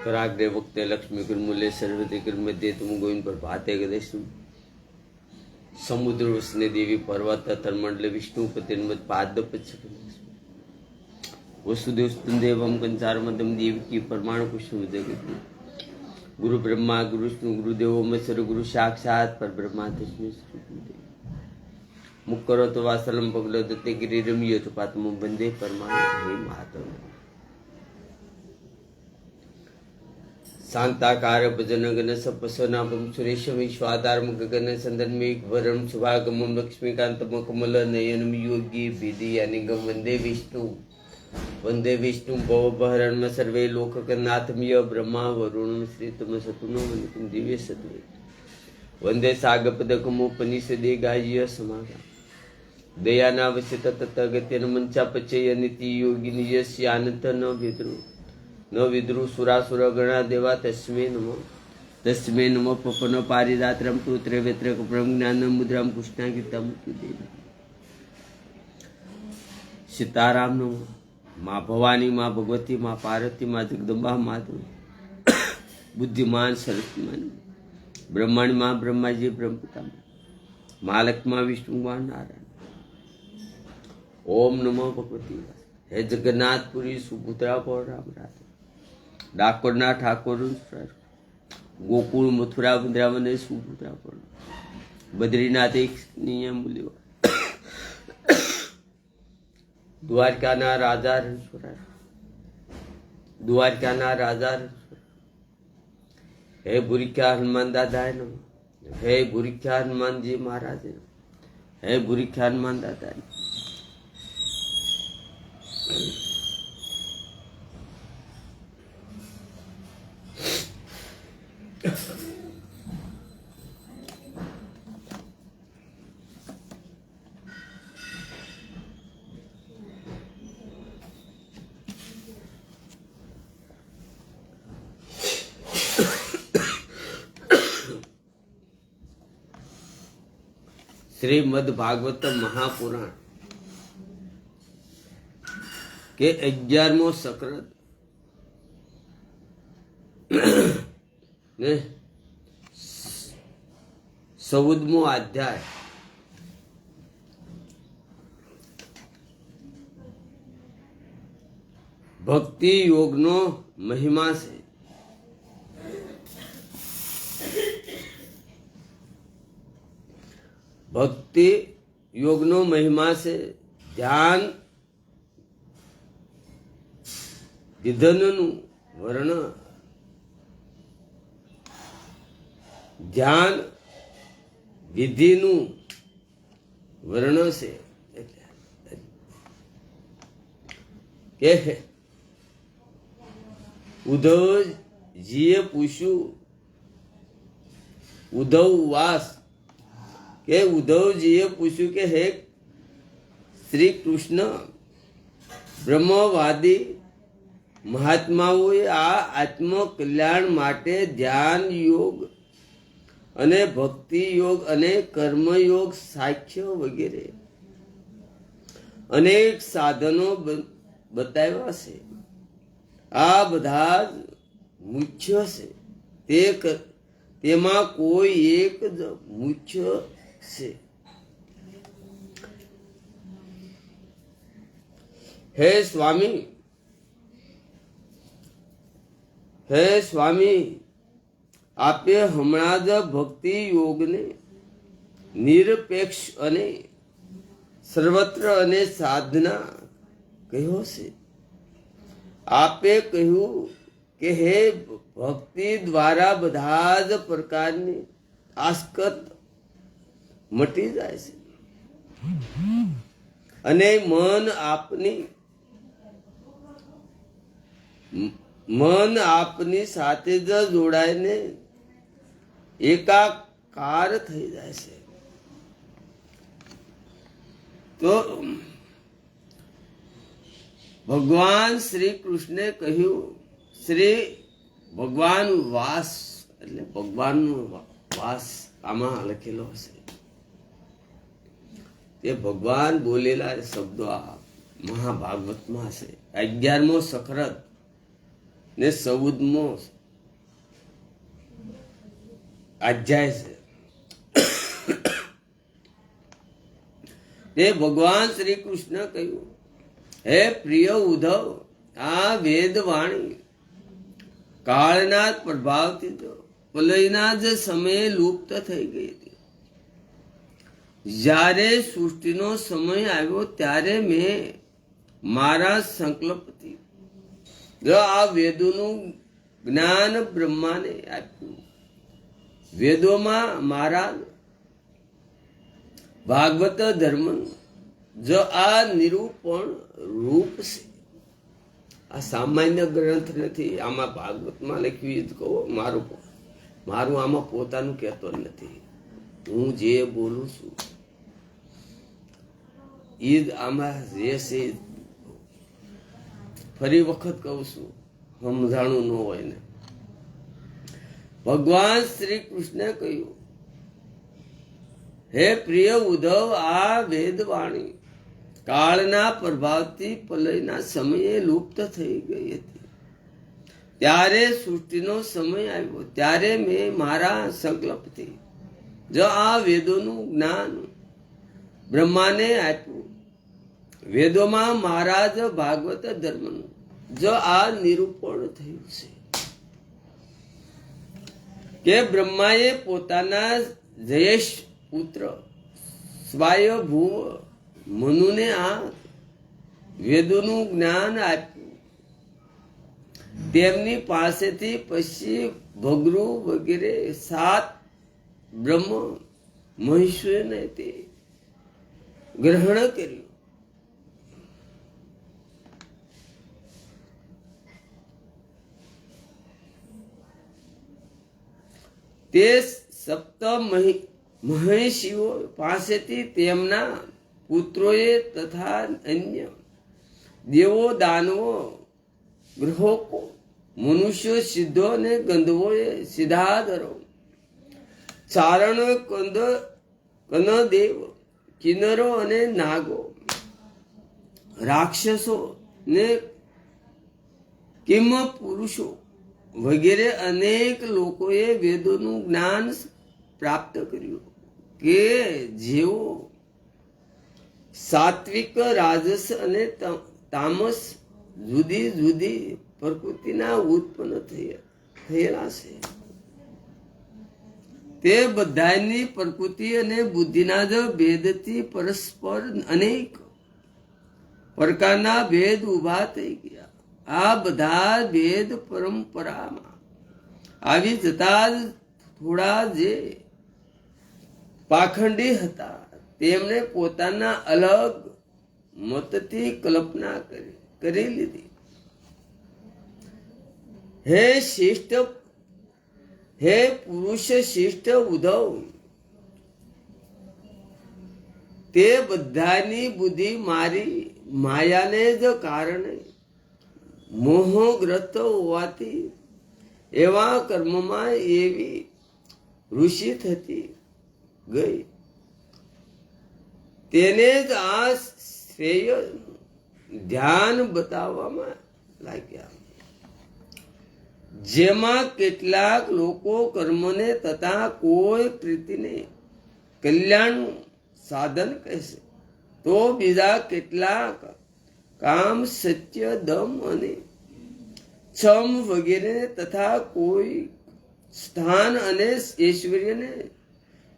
कराग्रे वक्ते लक्ष्मी कुर्मूले सर्वते कुर्मध्ये तुम गोविंद पर भाते गदेशुम समुद्र उसने देवी पर्वत तन्मंडल विष्णु पतिन्मत पाद वसुदेव स्तुदेवम कंचार मदम देवी की परमाणु पुष्ण जगत गुरु ब्रह्मा गुरु विष्णु गुरुदेव मत्सर गुरु साक्षात पर ब्रह्मा तस्मै मुख करो तो वासलम पगलो दत्ते गिरि रमियो तो पातमो बंदे परमाणु हे माधव शांताकार भजन गण सपसनापम सुरेशम विश्वाधारम गगन संदन्मेघ वरम शुभागमम लक्ष्मीकांतम कमल नयनम योगी विधि अनिगम वंदे विष्णु भवभहरण सर्वे लोकनाथमिय ब्रह्मा वरुण श्रीतम सतुनो वंदितम दिव्य सत्वे वंदे सागपदकमोपनिषदे गाह्य समागा दयानावश्यत तथगत्यन मंचा पचय नीति योगिनी यस्यानंत न विद्रु सुरासुर गणा देवा तस्मै नमः पपन पारिदात्रम पुत्र वेत्रक ब्रह्म ज्ञान मुद्राम कृष्णा गीता मुक्ति देवी सीताराम नमः माँ भवानी माँ भगवती माँ पार्वती माँ जगदम्बा माधव बुद्धिमान सरस्वती ब्रह्मांड माँ ब्रह्मा जी ब्रह्मपिता माँ लक्ष्मा विष्णु माँ नारायण ओम नमो भगवती हे जगन्नाथपुरी सुपुत्रा पौर राम राधे ડાકોરના ઠાકોર ગોકુળ મથુરા વૃંદાવન સુપુત્રા પૌર બદ્રીનાથ એક મૂલ્ય દ્વારકાના રાજા હે ભૂરિખ્યા હનુમાન દાદા હે ભૂરિખ્યા હનુમાનજી મહારાજ હે ભૂરિખ્યા હનુમાન દાદા श्रीमद् भागवत महापुराण के 11मो सक्रत ने 14मो अध्याय भक्ति योग नो महिमा से भक्ति योग नो महिमा से ध्यान विधन वर्ण ध्यान विधि वर्ण से કે ઉદ્ધવજીએ પૂછ્યું ઉદ્ધવજીએ પૂછ્યું કે હે શ્રી કૃષ્ણ બ્રહ્મવાદી મહાત્માઓએ આ આત્મકલ્યાણ માટે ધ્યાન યોગ અને ભક્તિ યોગ અને કર્મયોગ સાખ્ય વગેરે અનેક સાધનો બતાવ્યા છે આ બધા જ મુખ્ય છે તેમાં કોઈ એક જ મુખ્ય છે હે સ્વામી આપે હમણાં જ ભક્તિ યોગને નિરપેક્ષ અને સર્વત્ર અને સાધના કહ્યો છે આપે કહ્યું કે હે ભક્તિ દ્વારા બધા જ પ્રકારની આસક્ત મટી જાય છે અને મન આપની સાથે જ જોડાઈને એકાકાર થઈ જાય છે તો ભગવાન શ્રી કૃષ્ણે કહ્યું શ્રી ભગવાન વાસ એટલે ભગવાનનો વાસ આમાં લખેલો હશે તે ભગવાન બોલેલા શબ્દો આ મહાભાગવતમાં હશે 11મો સખરત ને 14મો અધ્યાય છે. તે ભગવાન શ્રી કૃષ્ણ કહ્યું, હે પ્રિય ઉદ્ધવ, આ વેદ વાણી કાળના પ્રભાવથી તો પ્રલયના જ સમયે લુપ્ત થઈ ગઈ હતી. જ્યારે સૃષ્ટિનો સમય આવ્યો ત્યારે મેં મારા સંકલ્પથી જો આ વેદોનું જ્ઞાન બ્રહ્માને આપ્યું. વેદોમાં મારા ભાગવત ધર્મનું જો આ નિરૂપણ રૂપ છે. આ સામાન્ય ગ્રંથ નથી. આમાં ભાગવતમાં લખ્યું કહો, મારું આમાં પોતાનું કહેતો નથી. હું જે બોલું છું એ જ આમાં જે છે. ફરી વખત કહું છું, સમજાણું ન હોય ને. ભગવાન શ્રી કૃષ્ણે કહ્યું, હે પ્રિય ઉદ્ધવ, આ વેદવાણી કાળના પ્રભાવથી પ્રલયના સમયે લુપ્ત થઈ ગઈ હતી. ત્યારે સૃષ્ટિનો સમય આવ્યો ત્યારે મેં મારા સંકલ્પથી જો આ વેદોનું જ્ઞાન બ્રહ્માને આપ્યું. વેદોમાં મારા જ ભાગવત ધર્મનું જો આ નિરૂપણ થયું છે કે બ્રહ્માએ પોતાના જયેશ પુત્ર સ્વાયભૂવ મનુને આ વેદોનું જ્ઞાન આપ્યું. તેમની પાસેથી પછી ભગરુ વગેરે 7 બ્રહ્મ મહિષોને તે ગ્રહણ કર્યું. તે સપ્ત મહિષીઓ પાસેથી તેમના પુત્રોએ તથા અન્ય દેવો, દાનવો, ગ્રહોકો, મનુષ્યો, સિદ્ધો અને ગંધર્વોએ, સિદ્ધાધરો, ચારણ, કનદેવ, કિન્નરો અને નાગો, રાક્ષસો ને કિમ પુરુષો વગેરે અનેક લોકોએ વેદોનું જ્ઞાન પ્રાપ્ત કર્યું કે જેઓ સાત્વિક, રાજસ અને તામસ જુદી જુદી પ્રકૃતિના ઉત્પન્ન થયેલા છે. તે બધાની પ્રકૃતિ અને બુદ્ધિના જ ભેદથી પરસ્પર અનેક પ્રકારના ભેદ ઉભા થઈ ગયા. આ બધા ભેદ પરંપરામાં આવી જતા થોડા જે પાખંડી હતા તેમણે પોતાના અલગ મતથી કલ્પના કરી લીધી. હે પુરુષ શ્રેષ્ઠ ઉદ્ધવ, તે બધાની બુદ્ધિ મારી માયાને જ કારણે મોહગ્રસ્ત હોવાથી એવા કર્મમાં એવી ઋષિ થતી ગઈ. તેને જ આ શ્રેય ધ્યાન બતાવવામાં લાગ્યા. જેમાં કેટલાક લોકો કર્મને તથા કોઈ પ્રીતિને કલ્યાણનું સાધન કહેશે, તો બીજા કેટલાક કામ, સત્ય, દમ અને છમ વગેરે તથા કોઈ સ્થાન અને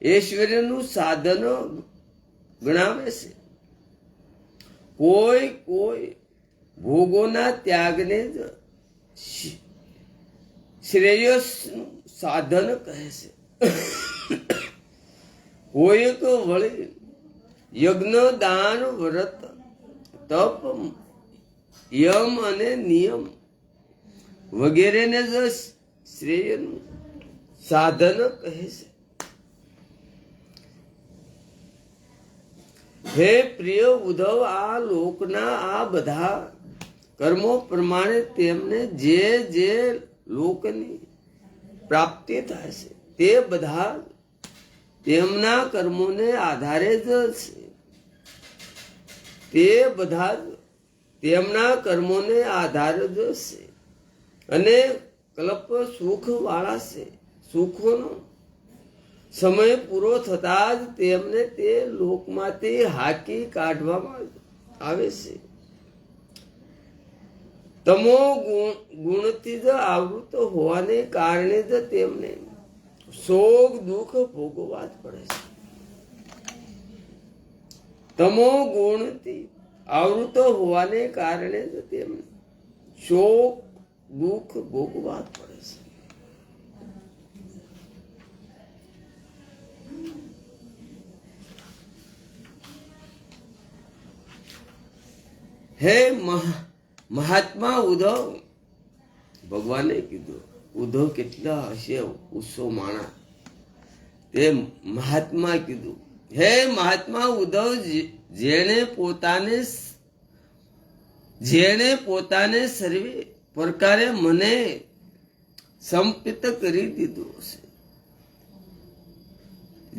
ઐશ્વર્યનું સાધન ગણાવે છે. કોઈ ભોગોના ત્યાગને જ શ્રેયસનું સાધન કહે છે. કોઈક વળી યજ્ઞ, દાન, વ્રત, તપ, યમ અને નિયમ વગેરેને જ શ્રેયનું સાધન કહે છે. હે પ્રિય ઉદ્ધવ, આ લોકના આ બધા કર્મો પ્રમાણે તેમને જે જે લોકની પ્રાપ્તિ થાય છે તે બધા તેમના કર્મોને આધારે જ છે. તે બધા તેમના કર્મોને આધારે જ છે અને કલ્પ સુખ વાળા છે. સુખોનો સમય પૂરો થતા જ તેમને તે લોકમાંથી હાકી કાઢવામાં આવે છે. તમો ગુણથી જ આવૃત હોવાને કારણે જ તેમને શોક દુઃખ ભોગવવા જ પડે છે. તમો ગુણથી આવૃત હોવાને કારણે જ તેમને શોક દુઃખ ભોગવવા જ પડે છે. હે મહાત્મા ઉદ્ધવ, ભગવાને કીધું, ઉદ્ધવ કેટલા હશે ઉસો માણા, તે મહાત્મા કીધું, હે મહાત્મા ઉદ્ધવ, જેણે પોતાને સર્વે પ્રકારે મને સંપિત કરી દીધું છે,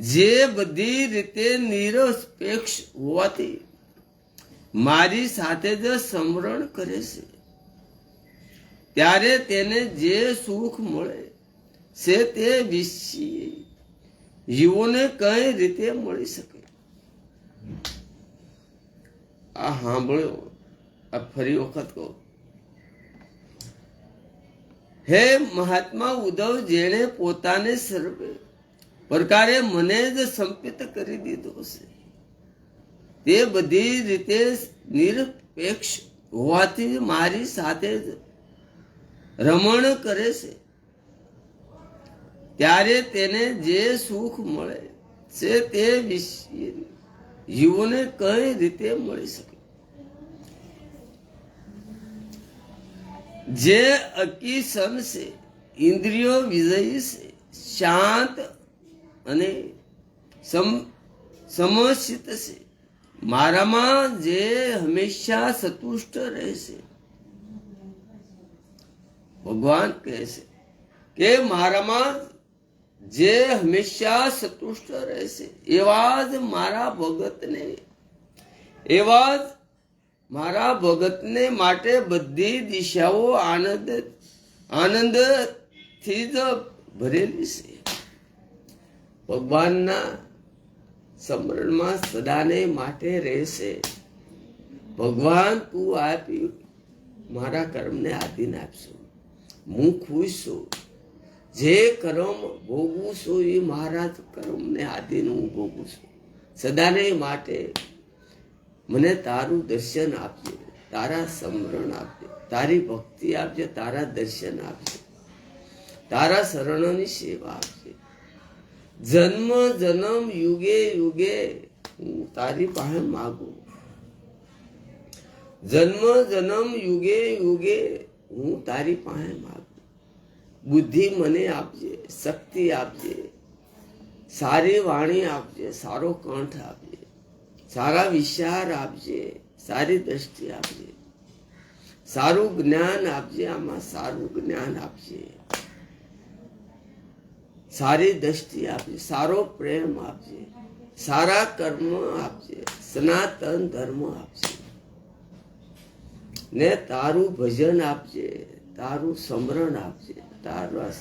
જે બધી રીતે નિરપેક્ષ હોવાથી મારી સાથે જ સ્મરણ કરે છે, ત્યારે તેને જે સુખ મળે છે તે વિશે જીવોને કઈ રીતે મળી શકે? આ સાંભળ્યો, આ ફરી વખત કહું. હે મહાત્મા ઉદ્ધવ, જેણે પોતાને સર્વે પ્રકારે મને જ સંપિત કરી દીધો છે, તે બધી રીતે નિરપેક્ષ હોવાથી મારી સાથે જ રમણ કરે છે, ત્યારે તેને જે સુખ મળે છે તે વિશે જીવોને કઈ રીતે મળી શકે? જે અકિસન છે, ઇન્દ્રિયો વિજયી છે, શાંત અને સમશિત છે, મારામાં જે હંમેશા સંતુષ્ટ રહેશે. ભગવાન કહે છે કે મારામાં જે હંમેશા સંતુષ્ટ રહેશે એવા જ મારા ભગતને માટે બધી દિશાઓ આનંદથી જ ભરેલી છે. ભગવાનના સ્મરણમાં સદાને માટે રહેશે. ભગવાન, તું આપી મારા કર્મને આધીન આપશું, હું ખુશ છું. જે કર્મ ભોગવું છું એ મારા કર્મને આધીન હું ભોગવું છું. સદાને માટે મને તારું દર્શન આપજે, તારા સ્મરણ આપજે, તારી ભક્તિ આપજે, તારા દર્શન આપજે, તારા શરણોની સેવા આપજે. જન્મ જન્મ યુગે યુગે હું તારી પાસે માગું. જન્મ જન્મ યુગે યુગે હું તારી પાસે માગું. બુદ્ધિ મને આપજે, શક્તિ આપજે, સારી વાણી આપજે, સારો કંઠ આપજે, સારા વિચાર આપજે, સારી દ્રષ્ટિ આપજે, સારું જ્ઞાન આપજે, આમાં સારું જ્ઞાન આપજે, સારી દ્રષ્ટિ આપજે, સારો પ્રેમ આપજે, સારા કર્મ આપજે, સનાતન ધર્મ આપજે, ને તારું ભજન આપજે, તારું સ્મરણ આપજે, તારા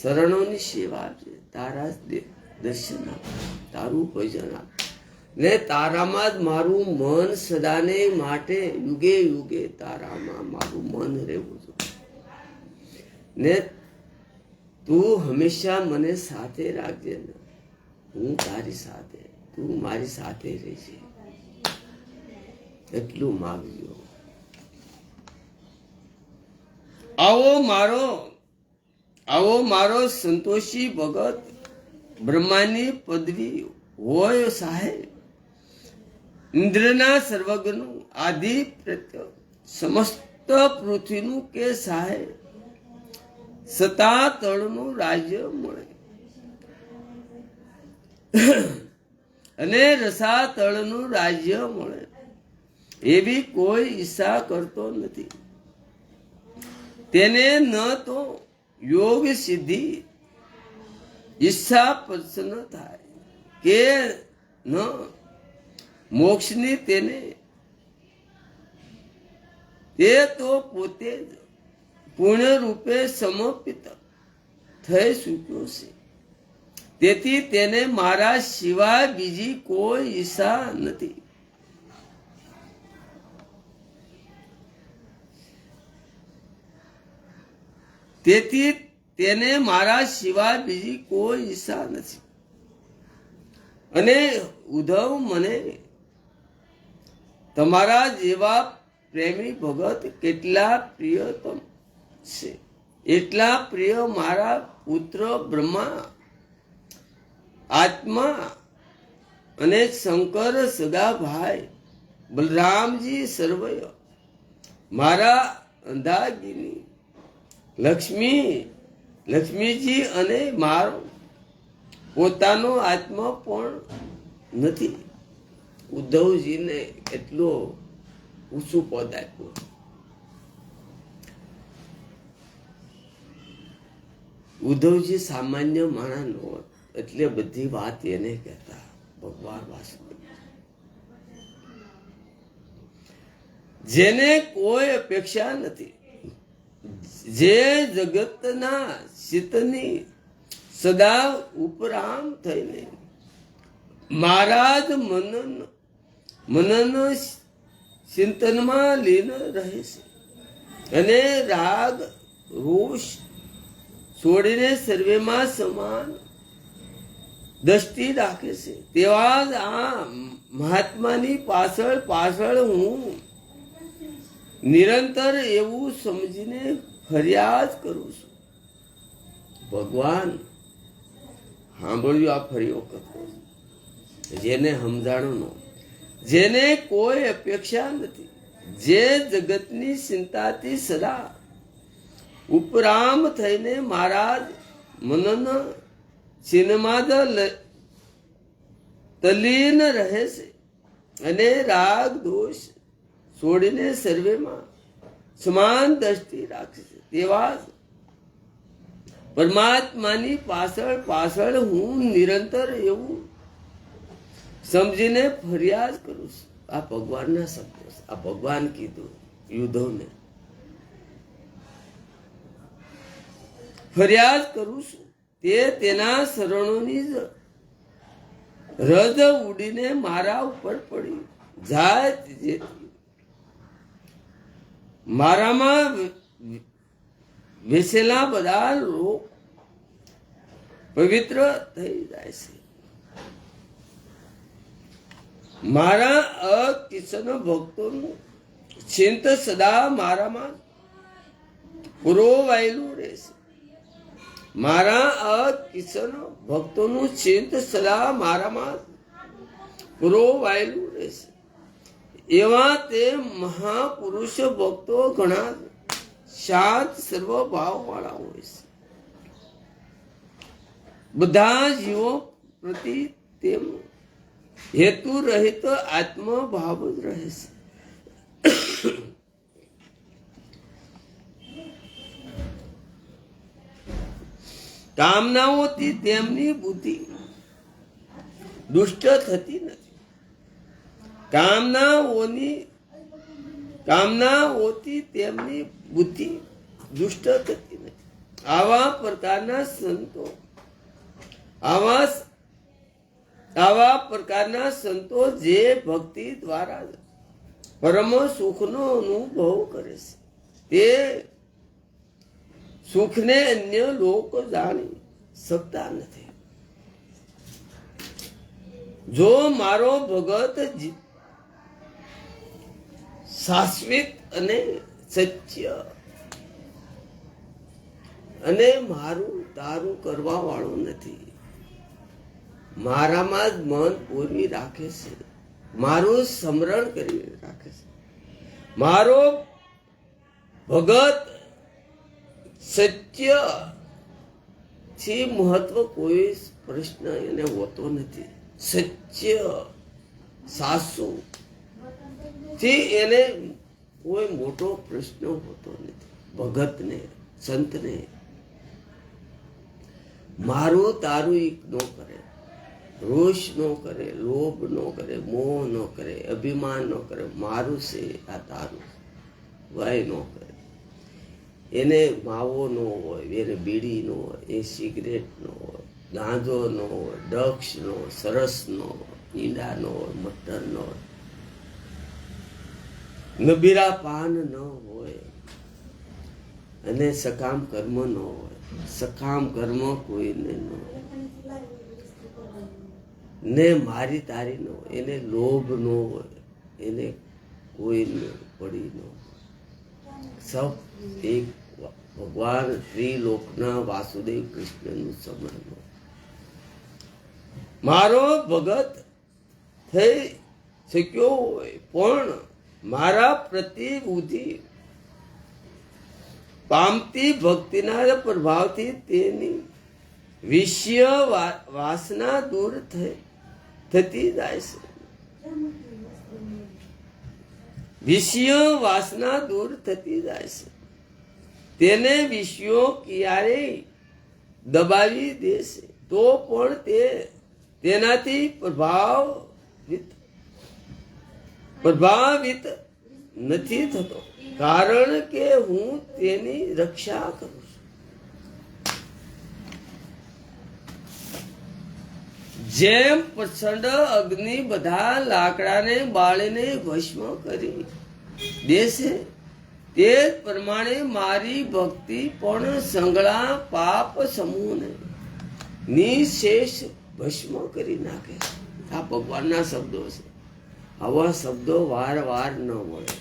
શરણોની સેવા આપજે, તારા દર્શન આપજે, તારું ભજન આપજે, ને તારામાં જ મારું મન સદાને માટે યુગે યુગે તારામાં મારું મન રહેવું જોઈએ. ને તું હંમેશા મને સાથે રાખજે ને હું તારી સાથે, તું મારી સાથે રહેજે, એટલું માગજો. આવો મારો સંતોષી ભગત બ્રહ્માની પદવી હોય સાહેબ, ઇન્દ્રના સર્વજ્ઞનું આધિપત્ય સમસ્ત પૃથ્વીનું કે સાહેબ, સતાતળનું રાજ્ય મળે અને રસાતળનું રાજ્ય મળે એવી કોઈ ઈચ્છા કરતો નથી. તેને ન તો યોગ સિદ્ધિ ઈચ્છા પ્રસન્ન થાય કે ન મોક્ષની તેને, તે તો પોતે જ પૂર્ણ રૂપે સમર્પિત થઈ ચૂક્યો છે. તેથી તેને મારા સિવાય બીજી કોઈ ઈચ્છા નથી. તેથી તેને મારા સિવાય બીજી કોઈ ઈચ્છા નથી. અને ઉદ્ધવ, મને તમારા જેવા પ્રેમી ભગત કેટલા પ્રિયતમ છે, એટલા પ્રિય મારા પુત્ર બ્રહ્મા, આત્મા અને શંકર સગા ભાઈ બલરામજી સર્વય, મારા અંધાગીની લક્ષ્મીજી અને મારો પોતાનો આત્મા પણ નથી. ઉદ્ધવજીને એટલો ઊંચું પદ આપ્યું. ઉદ્ધવજી સામાન્ય માણસ નો, એટલે બધી વાત એને કહેતા ભગવાન વાસુદેવ. જેને કોઈ અપેક્ષા નથી, જે જગતના ચિત્તની સદા ઉપરામ થઈને મારા જ મનન ચિંતનમાં લીન રહે છે, અને રાગ રોષ છોડીને સર્વેમાં સમાન દ્રષ્ટિ રાખે છે, તેવા જ આ મહાત્માની પાછળ પાછળ હું નિરંતર એવું સમજીને ફરિયાદ કરું છું. ભગવાન સાંભળ્યું આ ફરી વખત, જેને સમજાણો, જેને કોઈ અપેક્ષા નથી, જે જગતની ચિંતાથી સદા ઉપરામ થઈને મારા મનન ચિન્હમાં તલ્લીન રહે છે, અને રાગ દોષ છોડીને સર્વેમાં સમાન દ્રષ્ટિ રાખે છે, તેવા પરમાત્માની પાછળ પાછળ હું નિરંતર એવું સમજીને ફરિયાદ કરું છું. આ ભગવાનના શબ્દો, આ ભગવાન કીધું યુદ્ધોને. ફરિયાદ કરું છું, તે તેના શરણોની જ રજ ઉડીને મારા ઉપર પડી જાય, જેથી મારામાં વેસેલા બધા લોક પવિત્ર થઈ જાય છે. મારા અકિશન ભક્તોનું ચિંત સદા મારામાં પુરોવાયેલું રહેશે. મારા અકિશન ભક્તોનું ચિંત સદા મારામાં પુરોવાયેલું રહેશે. એવા તે મહાપુરુષ ભક્તો ઘણા શાંત સર્વ ભાવ વાળા હોય છે. બધા જીવો પ્રતિ તેમનું હેતુ રહિત આત્મભાવ જ રહે છે. કામનાઓથી તેમની બુદ્ધિ દુષ્ટ થતી નથી. કામનાઓથી તેમની બુદ્ધિ દુષ્ટ થતી નથી. આવા પ્રકારના સંતો જે ભક્તિ દ્વારા પરમ સુખનો અનુભવ કરે છે, તે સુખને અન્ય લોકો જાણી શકતા નથી. જો મારો ભગત શાશ્વત અને સત્ય અને મારું તારું કરવા વાળો નથી, મારામાં જ મન પૂરી રાખે છે, મારું સ્મરણ કરી રાખે છે, મારો ભગત સત્ય થી મહત્વ કોઈ પ્રશ્ન એને હોતો નથી. સત્ય સાસુ થી એને કોઈ મોટો પ્રશ્ન હોતો નથી. ભગતને, સંતને મારું તારું એક ન કરે, રોષ ન કરે, લોભ ન કરે, મોહ ન કરે, અભિમાન ન કરે, મારું છે આ તારું, વય ન કરે. એને માવો ન હોય, એને બીડી ન હોય, એ સિગરેટ ન હોય, ગાંજો ન હોય, ડ્રગ્સ ન હોય, સરસ ન હોય, ઈંડા ન હોય, મટર ન હોય, નબીરા પાન ન હોય, અને સકામ કર્મ ન હોય. સકામ કર્મ કોઈને ન હોય, ને મારી તારી ન હોય, એને લોભ ન હોય, એને કોઈને પડી ન હોય. સબ એક ભગવાન ત્રિલોકના વાસુદેવ કૃષ્ણનું સમર્પણ. મારો ભગત થઈ શક્યો હોય પણ મારા પ્રતિબુદ્ધિ પામતી ભક્તિના પ્રભાવથી તેની વિષય વાસના દૂર થતી જાય છે. વિષય વાસના દૂર થતી જાય છે. તેને વિષયો ક્યારેય દબાવી દેશે તો પણ તે તેનાથી પ્રભાવિત નથી થતો, કારણ કે હું તેની રક્ષા કરું છું. જેમ પ્રચંડ અગ્નિ બધા લાકડાને બાળીને ભસ્મ કરી દેશે, તે પ્રમાણે મારી ભક્તિ પણ સંગળા પાપ સમૂહને નિશેષ ભસ્મ કરી નાખે. આ ભગવાનના શબ્દો છે. આવા શબ્દો વાર ન મળે.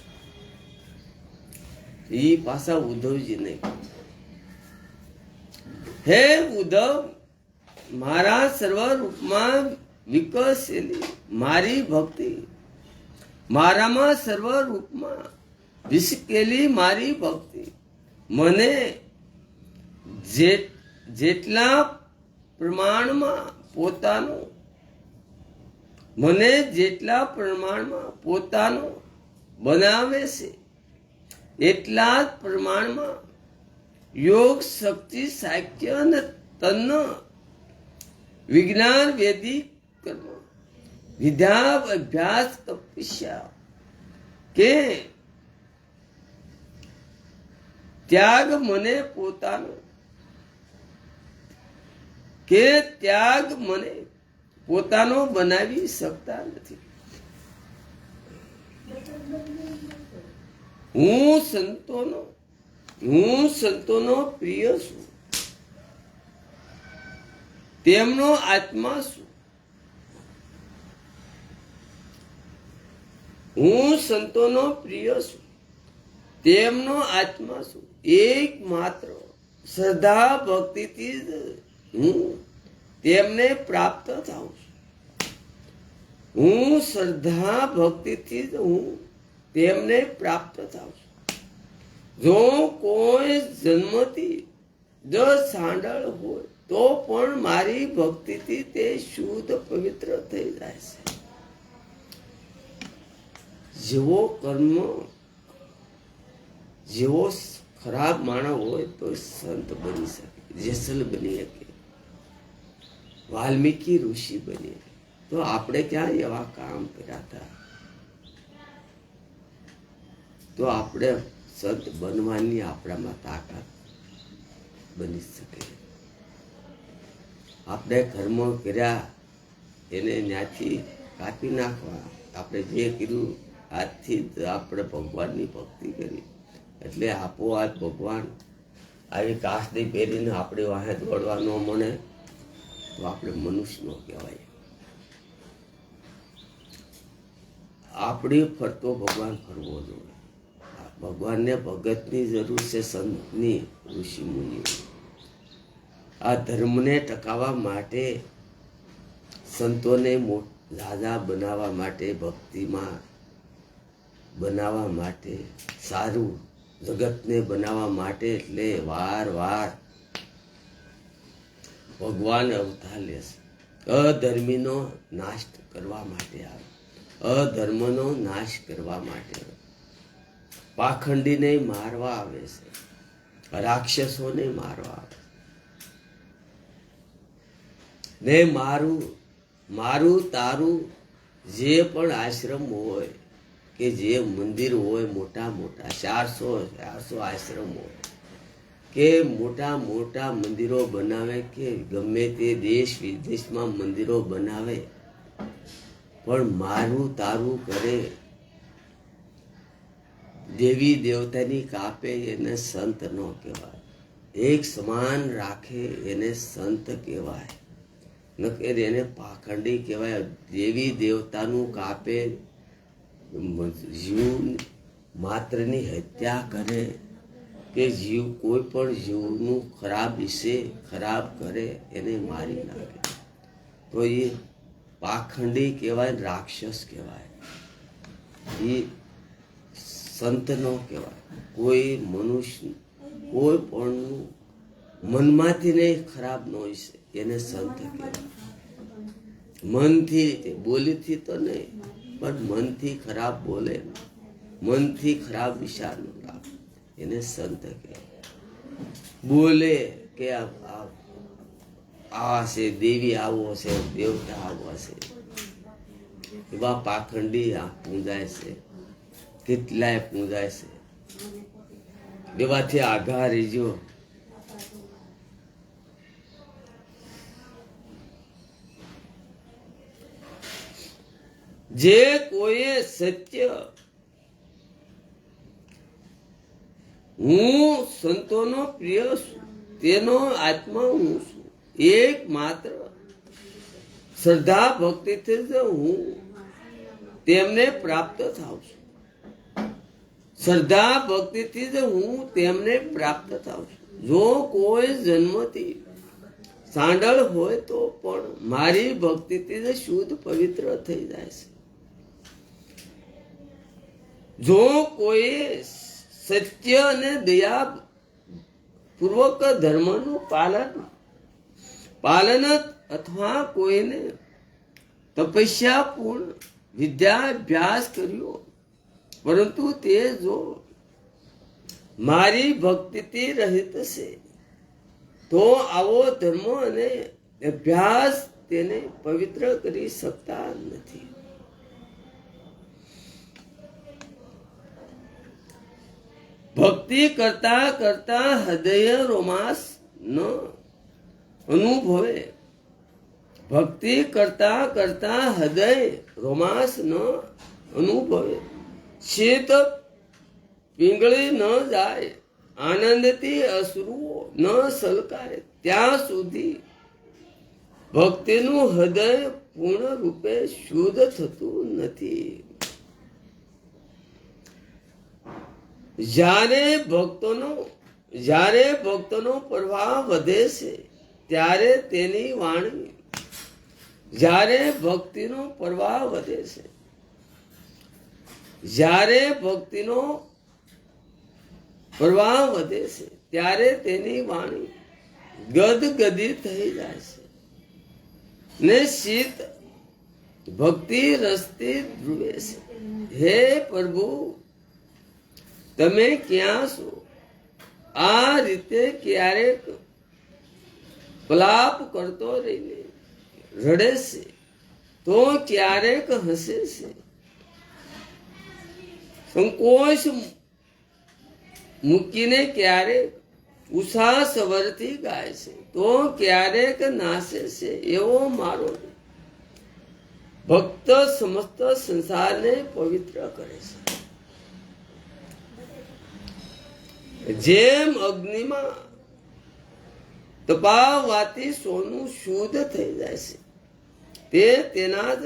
એ પાછા ઉદ્ધવજી નહીં. હે ઉદ્ધવ, મારા સર્વરૂપમાં વિકસેલી મારી ભક્તિ, મારામાં સર્વરૂપમાં વિસકેલી મારી ભક્તિ મને જેટલા પ્રમાણમાં પોતાનું બનાવે છે, એટલા જ પ્રમાણમાં યોગ, શક્તિ, સાખ્ય અને તન, વિજ્ઞાન, વૈદિક કર્મ, વિદ્યા, અભ્યાસ, તપસ્યા કે ત્યાગ મને પોતાનો બનાવી શકતા નથી. હું સંતોનો પ્રિય છું, તેમનો આત્મા છું. હું સંતોનો પ્રિય છું, તેમનો આત્મા છું. એકમાત્ર શ્રદ્ધા ભક્તિથી જ હું તેમને પ્રાપ્ત થાઉં છું. હું શ્રદ્ધા ભક્તિથી જ હું તેમને પ્રાપ્ત થાઉં છું. જો કોઈ જન્મથી જ સાંડળ હોય તો પણ મારી ભક્તિથી તે શુદ્ધ પવિત્ર થઈ જાય છે. જેવો ખરાબ માણસ હોય તો સંત બની શકે, જેસલ બની શકે, વાલ્મીકી ઋષિ બની શકે. તો આપણે ક્યાં એવા કામ કર્યા હતા? તો આપણે સંત બનવાની આપણામાં તાકાત બની શકે. આપણે કર્મ કર્યા એને ત્યાંથી કાપી નાખવા. આપણે જે કર્યું આજથી જ આપણે ભગવાનની ભક્તિ કરી એટલે આપોઆપ ભગવાન આવી કાસડી પહેરીને આપણે વાહે દોડવા ન મળે તો આપણે મનુષ્ય ન કહેવાય. આપણી ફરતો ભગવાન ફરવો જોઈએ. ભગવાનને ભગતની જરૂર છે, સંતની, ઋષિ મુનિ. આ ધર્મને ટકાવવા માટે, સંતોને રાજા બનાવવા માટે, ભક્તિમાં બનાવવા માટે, સારું જગતને બનાવવા માટે એટલે વાર ભગવાન અવતાર લેશે. અધર્મીનો નાશ કરવા માટે આવે, અધર્મનો નાશ કરવા માટે, પાખંડીને મારવા આવે છે, રાક્ષસોને મારવા આવે ને મારું તારું જે પણ આશ્રમ હોય કે જે મંદિર હોય, મોટા 400 આશ્રમ હોય, કે મોટા મોટા મંદિરો બનાવે કે ગમે તે દેશ વિદેશમાં મંદિરો બનાવે, પણ મારું તારું કરે, દેવી દેવતાની કાપે એને સંત ન કહેવાય. એક સમાન રાખે એને સંત કહેવાય, નકર એને પાખંડી કહેવાય. દેવી દેવતાનું કાપે, જીવ માત્રની હત્યા કરે કે જીવ કોઈ પણ જીવનું ખરાબ વિશે ખરાબ કરે એને મારી નાખે, તો એ પાખંડી કહેવાય, રાક્ષસ કહેવાય. એ સંત નો કહેવાય. કોઈ મનુષ્ય કોઈ પણ મનમાંથી નહીં ખરાબ ન હોય છે એને સંત કહેવાય. મનથી, બોલીથી તો નહીં, પણ મનથી ખરાબ બોલે, મનથી ખરાબ વિચાર ન રાખે એને સંત કહેવાય. બોલે કે આ છે દેવી આવો છે, દેવતા આવો છે, એવા પાખંડી આ પૂજાય છે, કેટલાય પૂજાય છે. દેવાથી આઘા રહેજો. જે કોઈએ સત્ય, હું સંતોનો પ્રિય છું, તેનો આત્મા હું છું. એક માત્ર શ્રદ્ધા ભક્તિથી જ હું તેમને પ્રાપ્ત થાઉં છું. શ્રદ્ધા ભક્તિથી જ હું તેમને પ્રાપ્ત થાઉં છું. જો કોઈ જન્મથી સાંડળ હોય તો પણ મારી ભક્તિથી જ શુદ્ધ પવિત્ર થઈ જાય છે. જો કોઈ સત્ય અને દયા પૂર્વક ધર્મનું પાલન અથવા કોઈને તપસ્યાપૂર્ણ વિદ્યાભ્યાસ કર્યો, પરંતુ તે જો મારી ભક્તિથી રહિત છે, તો આવો ધર્મ અને અભ્યાસ તેને પવિત્ર કરી શકતા નથી. ભક્તિ કરતા કરતા હૃદય રોમાંસ ન અનુભવે, ભક્તિ કરતા કરતા હૃદય રોમાંસ ન અનુભવે, શીત પીંગળી ન જાય, આનંદથી અશ્રુઓ ન સલકાય, ત્યાં સુધી ભક્તિનું હૃદય પૂર્ણ રૂપે શુદ્ધ થતું નથી. જ્યારે ભક્તોનો પ્રવાહ વધે છે ત્યારે તેની વાણી, જ્યારે ભક્તિનો પ્રવાહ વધે છે, જ્યારે ભક્તિનો પ્રવાહ વધે છે ત્યારે તેની વાણી ગદગદી થઈ જાય છે ને શીત ભક્તિ રસથી ધ્રુવે છે. હે પ્રભુ, તમે ક્યાં છો? આ રીતે ક્યારેક કલાપ કરતો રહીને રડે છે, તો ક્યારેક હસે છે, સંકોચ મૂકીને ક્યારેક ઉત્સાહ સ્વરથી ગાય છે, તો ક્યારેક નાશે છે. એવો મારો ભક્ત સમસ્ત સંસારને પવિત્ર કરે છે. જેમ અગ્નિમાં તપાવવાથી સોનું શુદ્ધ થઈ જાય છે, તે તેના જ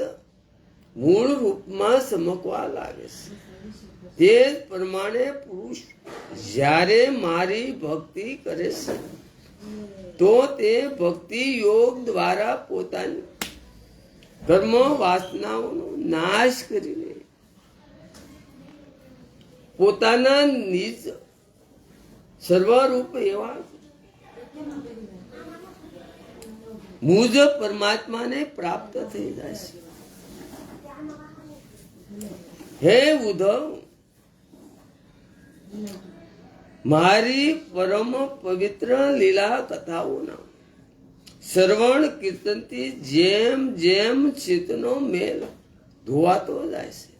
મૂળ રૂપમાં ચમકવા લાગે છે. તે પ્રમાણે પુરુષ જ્યારે મારી ભક્તિ કરે છે, તો તે ભક્તિ યોગ દ્વારા પોતાની કર્મ વાસનાઓનો નાશ કરીને પોતાના નિજ સર્વરૂપ એવા મુજ પરમાત્માને પ્રાપ્ત થઈ જાય છે. હે ઉદ્ધવ, મારી પરમ પવિત્ર લીલા કથાઓના શ્રવણ કીર્તનથી જેમ જેમ ચિત્તનો મેલ ધોવાતો જાય છે,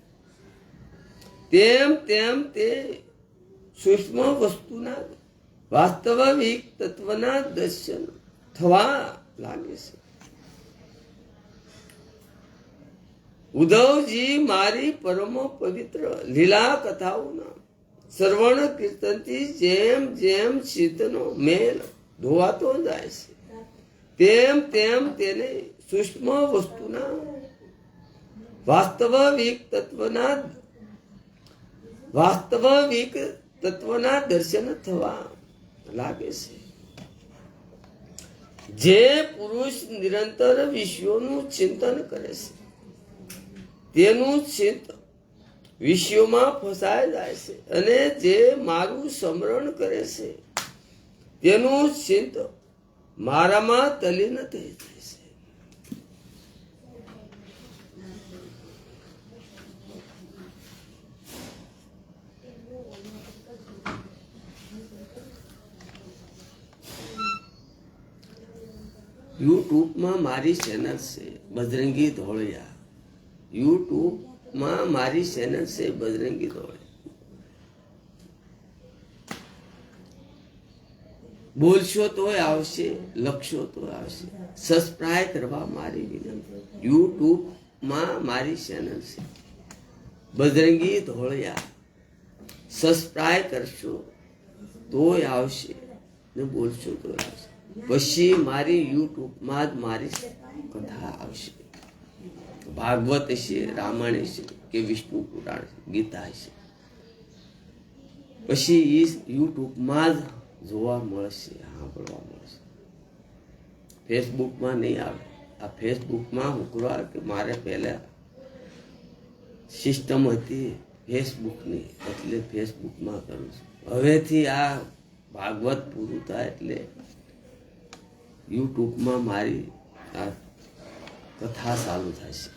તેમ તેમ તે સૂક્ષ્મ વસ્તુના વાસ્તવિક તત્વના દર્શન થવા લાગે છે. ઉદ્ધવજી મારી પરમ પવિત્ર લીલા કથાઓના શ્રવણ કીર્તનથી જેમ જેમ ચિત્તનો મેલ ધોવાતો જાય છે, તેમ તેમ તેને સૂક્ષ્મ વસ્તુના વાસ્તવિક તત્વના દર્શન થવા લાગે છે. જે પુરુષ નિરંતર વિષયોનું ચિંતન કરે છે તેનું ચિત્ત વિષયોમાં ફસાઈ જાય છે, અને જે મારું સ્મરણ કરે છે તેનું ચિત્ત મારામાં તલીન થઈ જાય છે. યુટ્યુબમાં મારી ચેનલ છે બજરંગી ધોળિયા. યુટ્યુબમાં મારી ચેનલ છે બજરંગી ધોળિયા. બોલશો તોય આવશે, લખશો તો આવશે. સબસ્ક્રાઇબ કરવા મારી વિનંતી. યુટ્યુબમાં મારી ચેનલ છે બજરંગી ધોળિયા. સબસ્ક્રાઇબ કરશો તોય આવશે ને બોલશો તો આવશે. પછી મારી યુટ્યુબમાં જ મારી કથા આવશે. ભાગવત છે, રામાયણ છે કે વિષ્ણુ પુરાણ, ગીતા છે, પછી એ યુટ્યુબમાં જ જોવા મળશે, સાંભળવા મળશે. ફેસબુકમાં નહીં આવે. આ ફેસબુકમાં હું કરવા કે મારે પહેલા સિસ્ટમ હતી ફેસબુકની, એટલે ફેસબુકમાં કરું છું. હવેથી આ ભાગવત પૂરું થાય એટલે યુટ્યુબમાં મારી આ કથા ચાલુ થાય છે.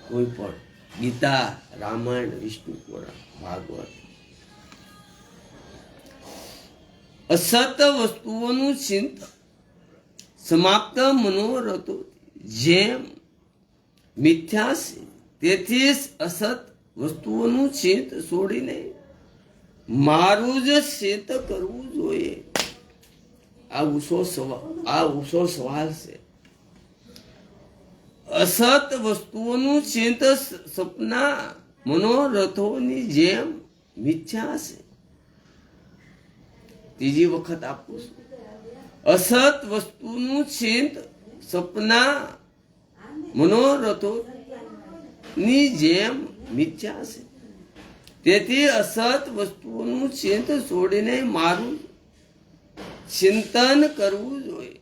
કોઈ પણ ગીતા, રામાયણ, વિષ્ણુ પુરાણ, ભાગવત. અસત વસ્તુઓનું ચિંતન સમાપ્ત મનોરથો જેમ મિથ્યા છે, તેથી અસત વસ્તુઓનું ચિંત છોડીને મારું જ ચિંત કરવું જોઈએ. આ ઊંચો સવાલ છે. અસત વસ્તુઓનું ચિંત સપના મનોરથોની જેમ મિથ્યા છે. ત્રીજી વખત આપું છું. અસત વસ્તુનું ચિંત સપના મનોરથોની જેમ મિથ્યા છે, તેથી અસત વસ્તુઓનું ચિંત છોડીને મારું ચિંતન કરવું જોઈએ.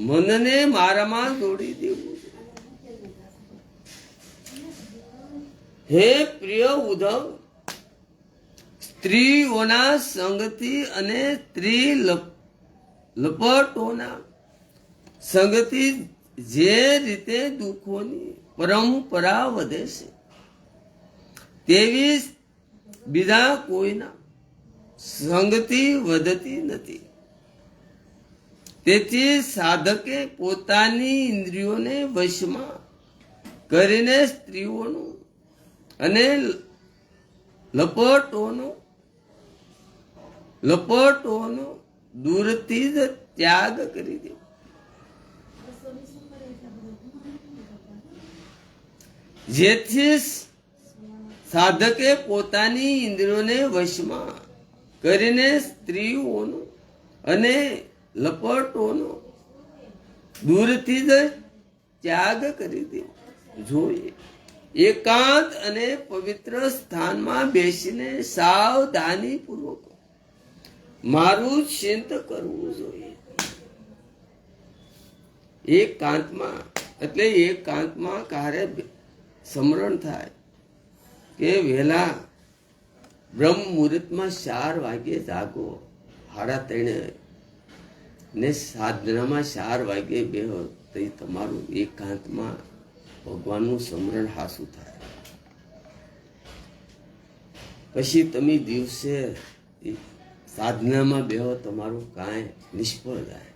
મનને મારામાં જોડી દેવું જોઈએ. હે પ્રિય ઉદ્ધવ, સ્ત્રીઓના સંગથી અને સ્ત્રી લપટોના સંગથી જે રીતે દુઃખોની પરંપરા વધે છે, તેવી બીજા કોઈના સંગથી વધતી નથી. તેથી સાધકે પોતાની ઇન્દ્રિયોને વશમાં કરીને સ્ત્રીઓનું અને લપટોનો દૂરથી જ ત્યાગ કરી દે. જેથી સાધકે પોતાની ઇન્દ્રિયોને વશમાં કરીને સ્ત્રીઓનો અને લપટોનો દૂરથી જ ત્યાગ કરી દે જોઈએ. એકાંત અને પવિત્ર સ્થાનમાં બેસીને સાવધાની પૂર્વક મારું ચિંત કરવું જોઈએ. એકાંતમાં ક્યારે સ્મરણ થાય કે વહેલા બ્રહ્મ મુહૂર્તમાં 4 વાગે જાગો, 3:30 ને સાધનામાં 4 વાગે બેહો, તો તમારું એકાંતમાં ભગવાનનું સ્મરણ હાસું થાય. પછી તમે દિવસે સાધનામાં બેહો, તમારું કાંઈ નિષ્ફળ જાય,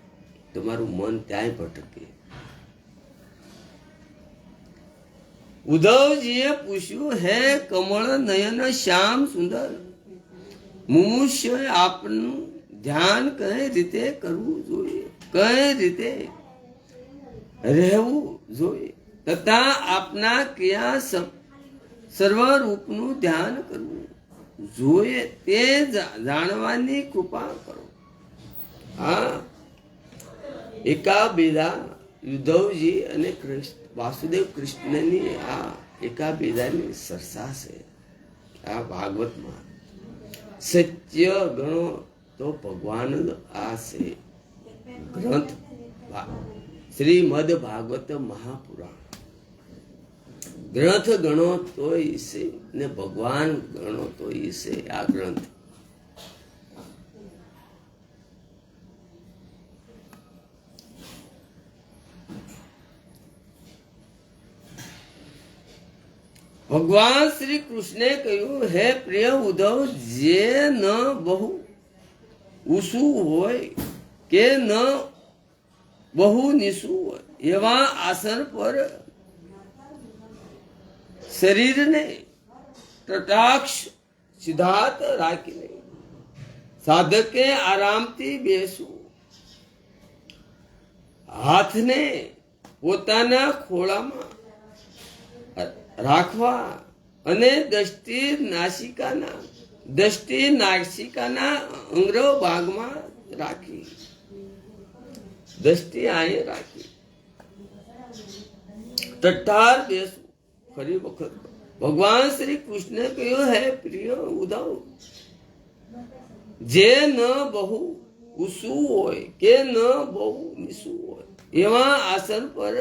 તમારું મન ત્યાંય ભટકે. ઉદ્ધવજીએ પૂછ્યું, હે કમળ નયન શ્યામ સુંદર, મુમુષ્ય આપનું ધ્યાન કઈ રીતે કરવું જોઈએ, કઈ રીતે રહેવું જોઈએ તથા આપના ક્યાં સર્વરૂપનું ધ્યાન કરવું જોઈએ તે જાણવાની કૃપા કરો. હા, એકાબીજા યુદ્ધવજી અને વાસુદેવ કૃષ્ણની આ એકાબીજાની સરસા છે. આ ભાગવતમાં સત્ય ગણો તો ભગવાન આ છે ગ્રંથ શ્રીમદ ભાગવત મહાપુરાણ. ગ્રંથ ગણો તો ઈસે ને ભગવાન ગણો તો ઈસે આ ગ્રંથ. ભગવાન શ્રી કૃષ્ણે કહ્યું, હે પ્રિય ઉદ્ધવ, જે ન બહુ ઊંચું હોય કે ન બહુ નીચું હોય એવા આસન પર શરીરને કટાક્ષ સિદ્ધાર્થ રાખીને સાધકે આરામથી બેસવું, હાથને પોતાના ખોળામાં રાખવા અને દ્રષ્ટિ નાસિકાના અંગ્ર ભાગમાં રાખી, દ્રષ્ટિ અહીં રાખી તઠાર બેસવું. ફરી વખત ભગવાન શ્રી કૃષ્ણે કહ્યું, હે પ્રિય ઉદ્ધવ, જે ન બહુ ઊંચું હોય કે ન બહુ નીચું હોય એવા આસન પર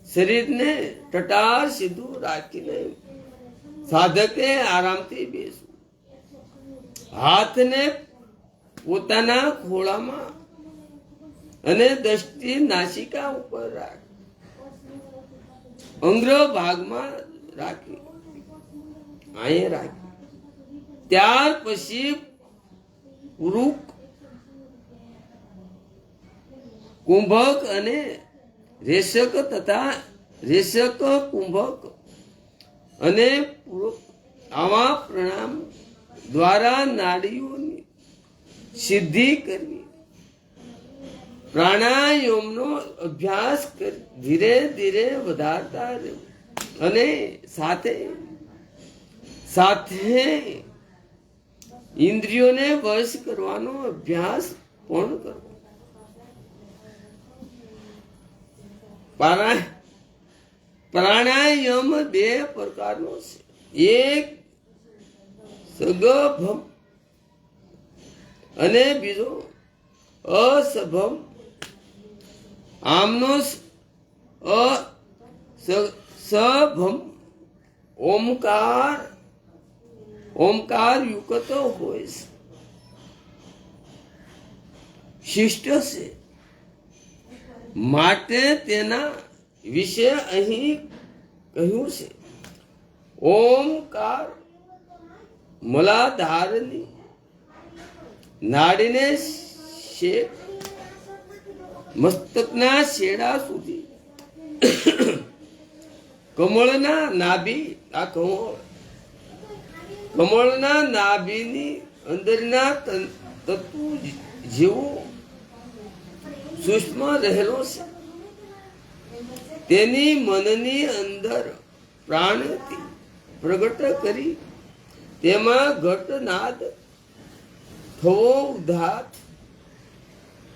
શરીરને ટટાર સીધું રાખીને સાધકે આરામથી બેસવું, હાથને પોતાના ખોળામાં અને દ્રષ્ટિ નાસિકા ઉપર રાખ, અંગ્ર ભાગમાં રાખી, અહીં રાખી. ત્યાર પછી પુરુક, કુંભક અને રેશક તથા રેશક, કુંભક અને પુરુક આવા પ્રાણાયામ દ્વારા નાડીઓની સિદ્ધિ કરવી. પ્રાણાયામનો અભ્યાસ કરી ધીરે ધીરે વધારતા રહેવું અને સાથે સાથે ઇન્દ્રિયોને વશ કરવાનો અભ્યાસ પણ કરવો. પ્રાણાયામ બે પ્રકારનો છે. એક સગભમ અને બીજો અસભમ. આમનો સભમ ઓમકાર યુક્ત હોય છે, શિષ્ટ છે. માટે તેના વિશે અહીં કહ્યું છે. ઓમકાર મલાધારની નાડીને શેક મસ્તકના શેડા સુધી, કમળના નાભી, આ કમળના નાભીની અંદરના તત્વો જેવો સૂક્ષ્મ રહેલો છે. તેની મનની અંદર પ્રાણથી પ્રગટ કરી તેમાં ઘટ નાદ થવો, ઉદાત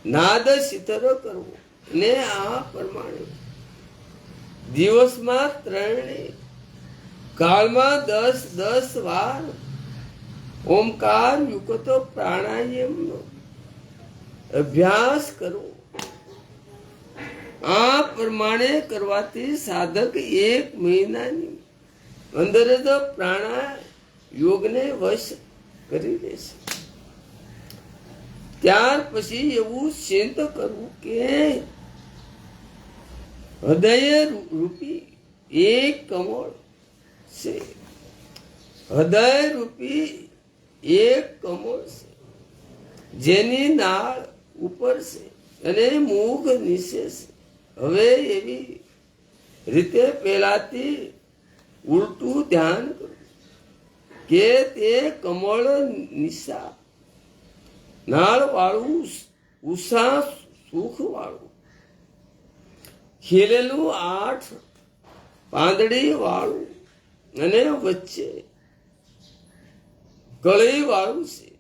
નાદ શીતળ કરવો ને આ પ્રમાણે દિવસમાં 3 કાળમાં 10 વાર ઓમકાર યુક્ત પ્રાણાયામનો અભ્યાસ કરવો. આ પ્રમાણે કરવાથી સાધક 1 મહિનાની અંદર જ પ્રાણાયોગને વશ કરી લેશે. ત્યાર પછી એવું સિદ્ધ કરવું કે હૃદય રૂપી એક કમળ છે, હૃદય રૂપી એક કમળ છે, જેની નાળ ઉપર છે અને મુખ નીચે છે. હવે એવી રીતે પહેલાથી ઉલટું ધ્યાન કરવું કે તે કમળ નિશા નાળ વાળું ઉષા સુખ વાળું, ખીલેલું 8 પાંદડી વાળું અને વચ્ચે કળી વાળું છે.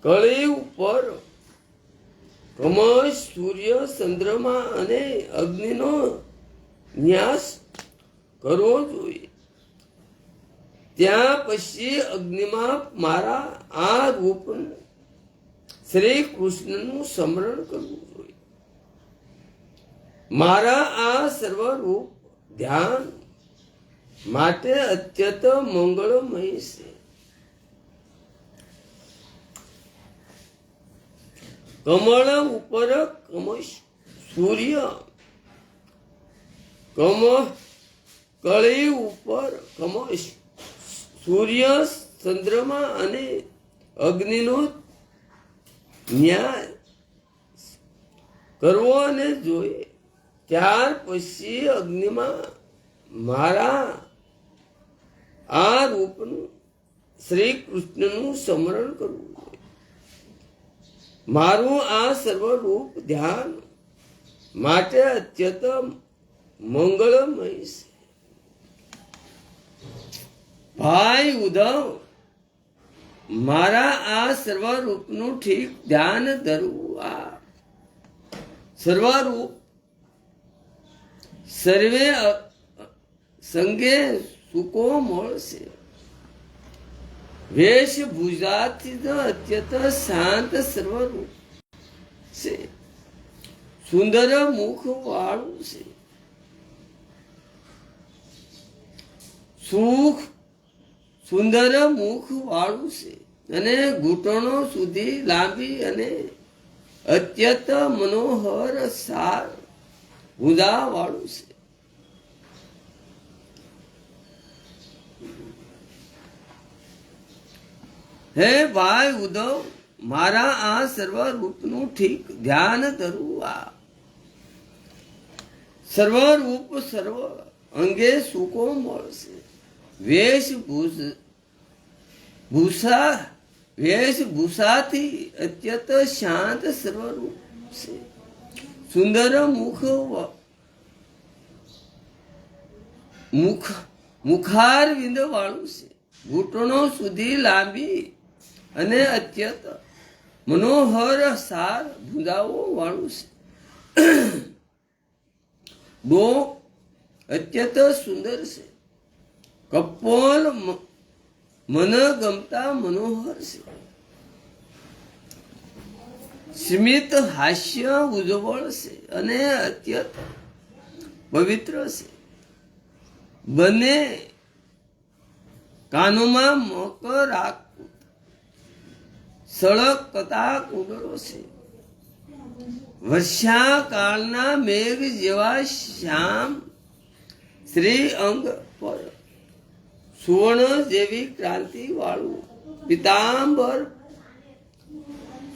કળી ઉપર કમળ, સૂર્ય, ચંદ્રમા અને અગ્નિનો ન્યાસ કરવો જોઈએ. ત્યાં પછી અગ્નિમાં મારા આ રૂપ શ્રી કૃષ્ણનું સ્મરણ કરવું જોઈએ. મારા આ સર્વ રૂપ ધ્યાન માટે અત્યંત મંગળમય છે. કમળ ઉપર કમશ, સૂર્ય, કળી ઉપર કમશ, સૂર્ય, ચંદ્રમા અને અગ્નિનો ન્યાય કરવો અને જોઈએ. ત્યાર પછી અગ્નિમાં મારા આ રૂપનું શ્રી કૃષ્ણનું સ્મરણ કરવું. મારું આ સર્વ રૂપ ધ્યાન માટે અત્યંત મંગળમય છે. ભાઈ ઉદ્ધવ, મારા આ સર્વ રૂપનું ઠીક ધ્યાન ધરવું. આ સર્વરૂપ સર્વે સંગે સુકો મળશે. વેશભૂષાથી અત્યંત શાંત સર્વરૂપ છે. સુંદર મુખ વાળું છે. સુંદર મુખ વાળું છે અને ઘૂંટણો સુધી લાંબી અને અત્યંત મનોહર સાર ભૂંજા વાળું છે. હે ભાઈ ઉદ્ધવ, મારા આ સર્વ રૂપનું ઠીક ધ્યાન ધરવું. આ સર્વ રૂપ સર્વ અંગે સુકો મળશે. વેશભૂષાથી અત્યંત શાંત સર્વરૂપ છે. સુંદર મુખારવિંદ વાળું છે. ઘૂંટણો સુધી લાંબી અને અત્યંત મનોહર સાર ભૂંજાઓ વાળું છે. ડોક અત્યંત સુંદર છે. કપોલ મન ગમતા મનોહર છે. સ્મિત હાસ્ય ઉજ્જવળ છે અને અત્યંત પવિત્ર છે. બંને કાનોમાં મકર સળગતા કુંડળો છે. વર્ષા કાળના મેઘ જેવા શ્યામ શ્રી અંગ પર સુવર્ણ જેવી ક્રાંતિ વાળું પિતાંબર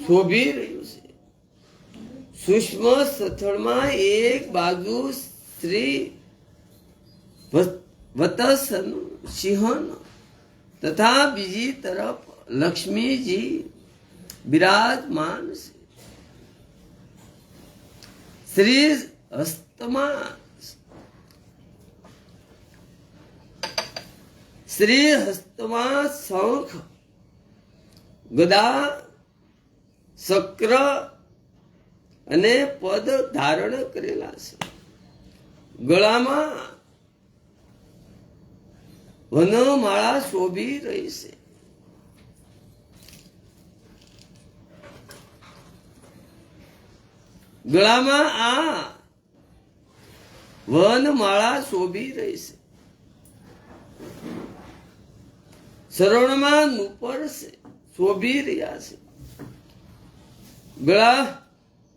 શોભી રહ્યું છે. સૂક્ષ્મ સ્થળમાં એક બાજુ શ્રી વત્સન સિંહન તથા બીજી તરફ લક્ષ્મીજી બિરાજમાન છે. શ્રી હસ્તમાં શંખ, ગદા, ચક્ર અને પદ ધારણ કરેલા છે. ગળામાં વનમાળા શોભી રહી છે. ગળામાં આ વનમાળા શોભી રહી છે. શરણમાં નૂપર છે, શોભી રહ્યા છે.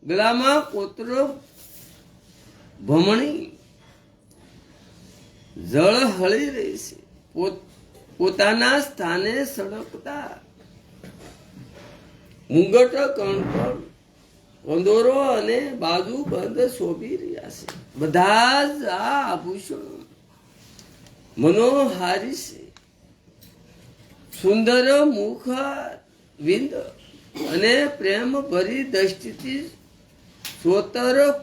ગળામાં કોત્ર ભમણી જળ હળી રહી છે. પોતાના સ્થાને સળગતા મુંગટ, કંકણ, કંદોરો અને બાજુબંધ શોભી રહ્યા છે. બધા જ આ આભૂષણો મનોહારી છે. સુંદર મુખ વિંદ અને પ્રેમ ભરી દ્રષ્ટિથી સ્વતરફ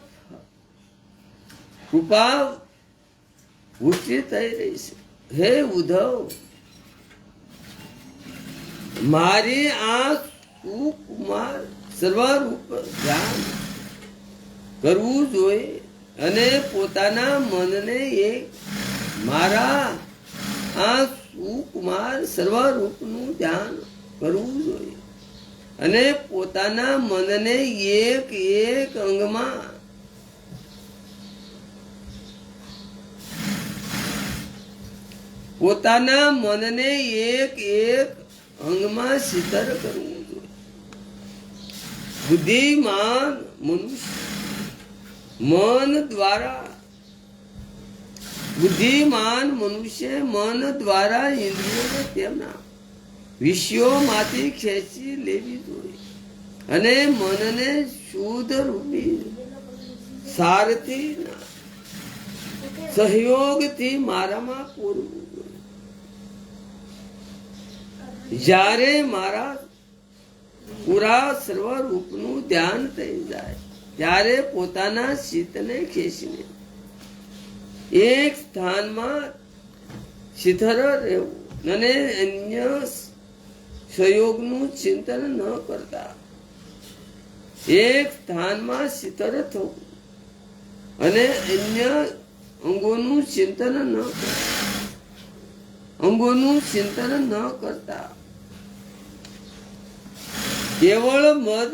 કૃપા વૃષ્ટિ થઈ રહી છે. હે ઉદ્ધવ, મારી આ સુકુમાર સર્વરૂપ ધ્યાન કરવું જોઈએ અને પોતાના મનને એક મારા આ સુકુમાર સર્વરૂપનું ધ્યાન કરવું જોઈએ અને પોતાના મનને એક એક અંગમાં પોતાના મનને એક એક અંગમાં શીતળ કરવું જોઈએ. બુદ્ધિમાન મનુષ્ય મન દ્વારા ઇન્દ્રિયોને તેમના વિષયોમાંથી ખેંચી લેવી જોઈએ અને મનને શુદ્ધ રૂપી સારથીના સહયોગથી મારામાં પૂરવું. જ્યારે મારા પૂરા સર્વરૂપનું ધ્યાન થઈ જાય ત્યારે પોતાના ચિત્તને ખેંચીને એક સ્થાનમાં શિથિર રહેવું અને અન્ય સહયોગનું ચિંતન ન કરતા એક સ્થાનમાં શિથિર થવું અને અન્ય અંગોનું ચિંતન ન કરતા કેવળ મદ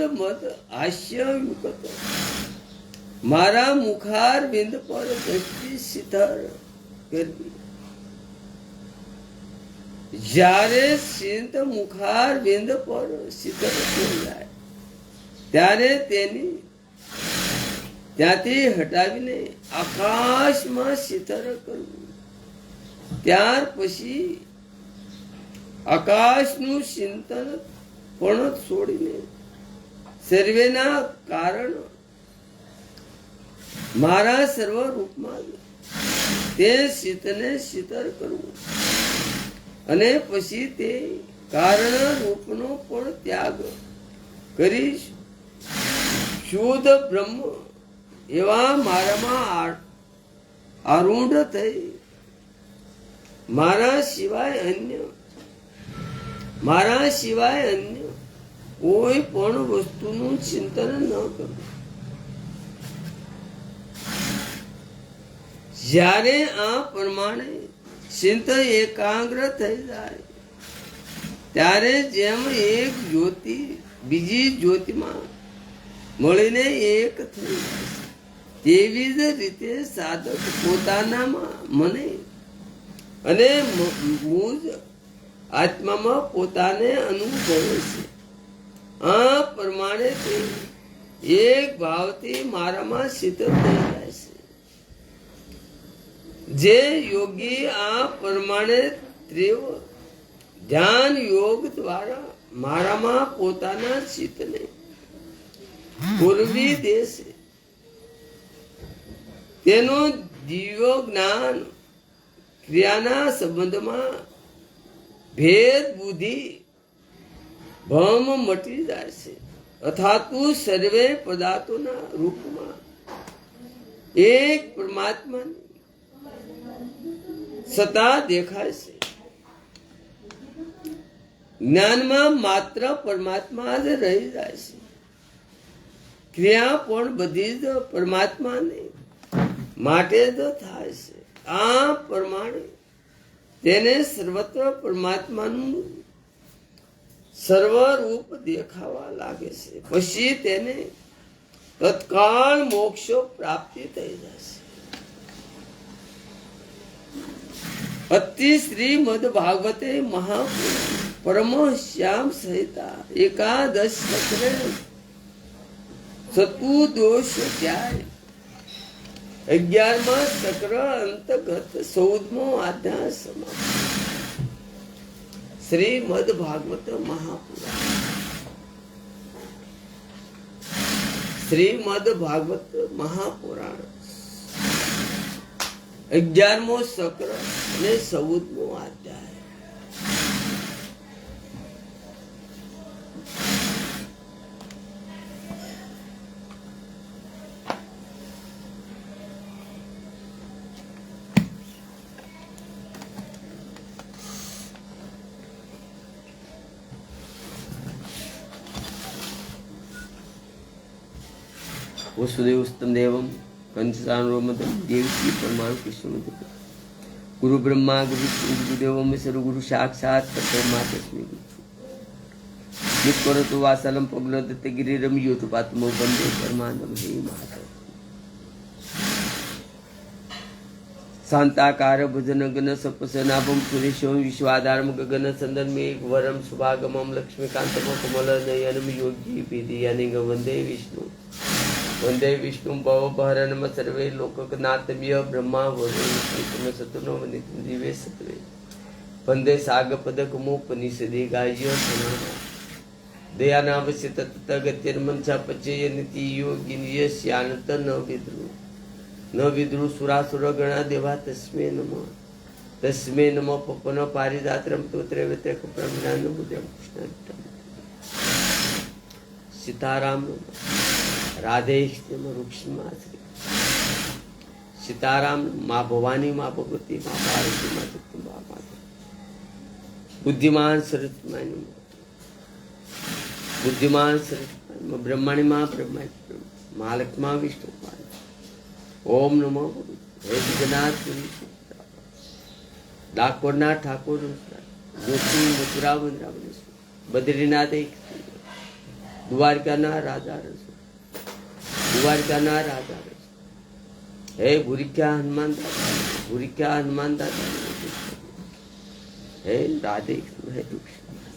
હાસ્ય યુક્ત મારા મુખાર બિંદ પર દ્રષ્ટિ શિથિર કરવી. જ્યારે ચિત્ત મુખાર બિંદ પર શિથિર થઈ જાય ત્યારે ત્યાંથી હટાવીને આકાશમાં શિથિર કરવું. ત્યાર પછી આકાશનું ચિંતન પણ છોડીને સર્વેના કારણ મારા સ્વરૂપમાં તે ચિત્તને શીતળ કરવું અને પછી તે કારણ રૂપનો પણ ત્યાગ કરી શુદ્ધ બ્રહ્મ એવા મારામાં આરૂઢ થઈ મારા સિવાય અન્ય કોઈ પણ વસ્તુનું ચિંતન ન કરવું. જ્યારે આ પ્રમાણે ચિંત એકાગ્ર થઈ જાય ત્યારે જેમ એક જ્યોતિ બીજી જ્યોતિમાં મળીને એક થઈ જાય તેવી જ રીતે સાધક પોતાનામાં મને અને મુજ આત્મામાં પોતાને અનુભવે છે. આ પ્રમાણે તે એક ભાવથી મારામાં શીતળ થઈ જાય છે. જે યોગી આ પ્રમાણે તીવ્ર ધ્યાન યોગ દ્વારા મારામાં પોતાના ચિત્તને પૂરવી દેશે તેનો દિવ્ય જ્ઞાન ક્રિયાના સંબંધમાં ભેદ બુદ્ધિ ભમ મટી જાય છે. અથાતું સર્વે પદાર્થોના રૂપમાં એક પરમાત્માની સત્તા દેખાય છે. જ્ઞાનમાં માત્ર પરમાત્મા જ રહી જાય છે. ક્રિયા પણ બધી જ પરમાત્માને માટે જ થાય છે. આ પ્રમાણે તેને સર્વત્ર પરમાત્માનું સર્વરૂપ દેખાવા લાગે છે. પછી તેને તત્કાળ મોક્ષ પ્રાપ્તિ થઈ જશે. અતિ શ્રીમદ ભાગવતે પરમ શ્યામ સહિતા એકાદશ સત્રે સતુ દોષ ધ્યાય 11મા સક્ર અંતર્ગત 14મો અધ્યાય સમાપ્ત. શ્રીમદ ભાગવત મહાપુરાણ. શ્રીમદ ભાગવત મહાપુરાણ 11મો સક્ર અને 14મો અધ્યાય. वसुदेवस्तम देवम कंसानुरोमदम देवकी परमाणु कृष्ण गुरु ब्रह्मा गुरु गुरुदेव सर्व गुरु साक्षात परब्रह्मा तस्मै नित्करोतु वासलम पगलोदत्त गिरिरम योतुपात्मो वंदे परमानंदम हे माधव शांताकार भुजन गण सपसनाभम सुरेशम विश्वाधारम गगन संदन मेघ वरम शुभागमम लक्ष्मीकांतम कमल नयनम योगी पीदियानिंग वंदे विष्णु भव बहरनम सर्वे लोकनाथम्य ब्रह्मा वरुण सतुनो वनितम दिवे सत्वे वंदे सागपदकमोपनिषदे गाह्य सनाना दयानावश्य तत्तगत्यर्मंसा पचय नीति योगिन्यस्यानत न विद्रु सुरासुरगणा देवा तस्मे नमः पपन पारिजात्रम तोत्रैवत्रक प्रज्ञान बुद्धम कृष्ण सीताराम राधे रुक्ष्मा श्री सीताराम माँ भवानी माँ भगवती माँ पार्वती माँ जगदम्बा माता बुद्धिमान सरस्वती बुद्धिमान सरस्वती ब्रह्मणि माँ ब्रह्मा महालक्ष्मा विष्णु ओम नमो हे जगन्नाथ डाकोरनाथ ठाकुर जोशी मथुरा बद्रीनाथ द्वारका राजा हे भूरिका हनुमान दादा हे राधे हे कृष्ण